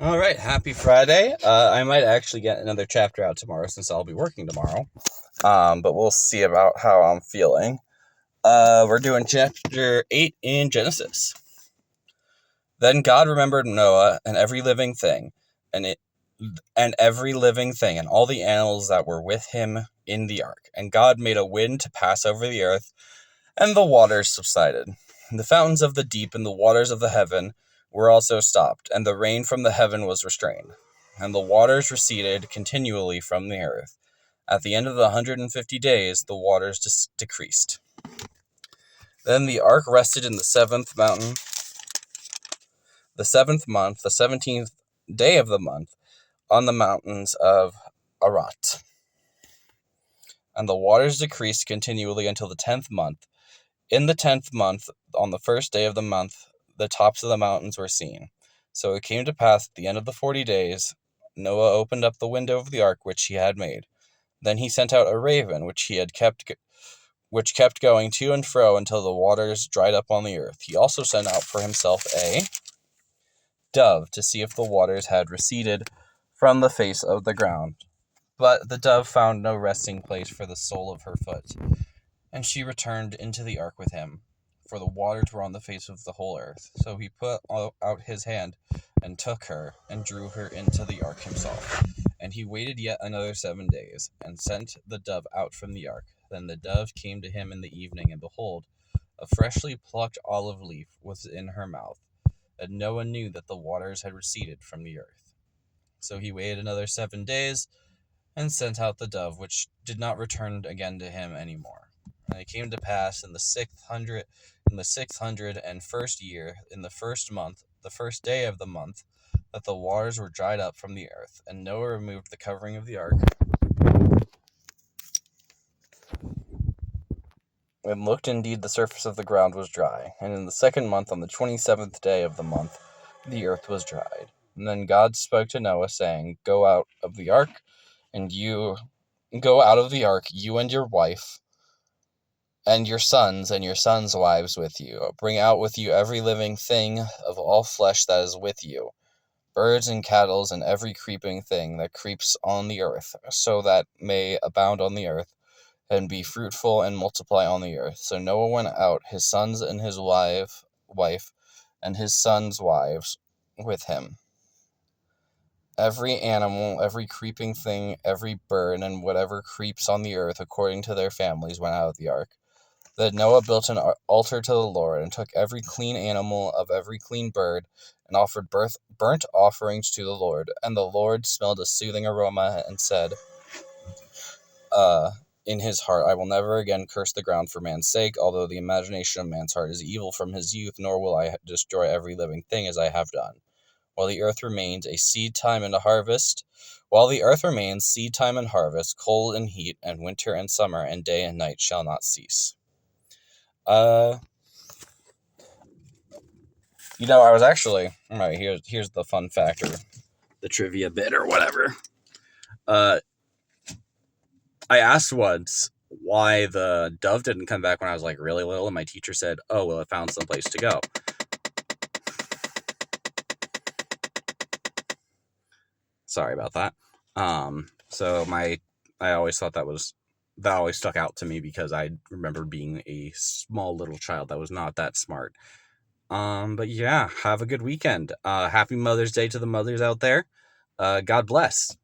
All right, happy Friday. I might actually get another chapter out tomorrow since I'll be working tomorrow. But we'll see about how I'm feeling. We're doing chapter 8 in Genesis. Then God remembered Noah and every living thing, and all the animals that were with him in the ark. And God made a wind to pass over the earth, and the waters subsided. The fountains of the deep and the waters of the heaven were also stopped, and the rain from the heaven was restrained. And the waters receded continually from the earth. At the end of the 150 days, the waters decreased. Then the ark rested in the seventh month, the 17th day of the month, on the mountains of Ararat. And the waters decreased continually until the 10th month. In the 10th month, on the first day of the month, the tops of the mountains were seen. So it came to pass at the end of the 40 days, Noah opened up the window of the ark which he had made. Then he sent out a raven which kept going to and fro until the waters dried up on the earth. He also sent out for himself a dove to see if the waters had receded from the face of the ground. But the dove found no resting place for the sole of her foot, and she returned into the ark with him, for the waters were on the face of the whole earth. So he put out his hand and took her and drew her into the ark himself. And he waited yet another 7 days, and sent the dove out from the ark. Then the dove came to him in the evening, and behold, a freshly plucked olive leaf was in her mouth. And Noah knew that the waters had receded from the earth. So he waited another 7 days, and sent out the dove, which did not return again to him any more. And it came to pass in the 601st year, in the first month, the first day of the month, that the waters were dried up from the earth. And Noah removed the covering of the ark, and looked, indeed the surface of the ground was dry. And in the second month, on the 27th day of the month, the earth was dried. And then God spoke to Noah, saying, Go out of the ark, you and your wife, and your sons wives with you. Bring out with you every living thing of all flesh that is with you, birds and cattle, and every creeping thing that creeps on the earth, so that may abound on the earth, and be fruitful and multiply on the earth. So Noah went out, his sons and his wife, and his sons' wives with him. Every animal, every creeping thing, every bird, and whatever creeps on the earth according to their families went out of the ark. Then Noah built an altar to the Lord, and took every clean animal of every clean bird, and offered burnt offerings to the Lord. And the Lord smelled a soothing aroma, and said in his heart, I will never again curse the ground for man's sake, although the imagination of man's heart is evil from his youth, nor will I destroy every living thing as I have done. While the earth remains, seed time and harvest, cold and heat, and winter and summer, and day and night shall not cease. I was actually, all right, here's the fun fact, or the trivia bit, or whatever. I asked once why the dove didn't come back when I was like really little, and my teacher said, oh, well, it found someplace to go. Sorry about that. So I always thought that always stuck out to me, because I remember being a small little child that was not that smart. But yeah, have a good weekend. Happy Mother's Day to the mothers out there. God bless.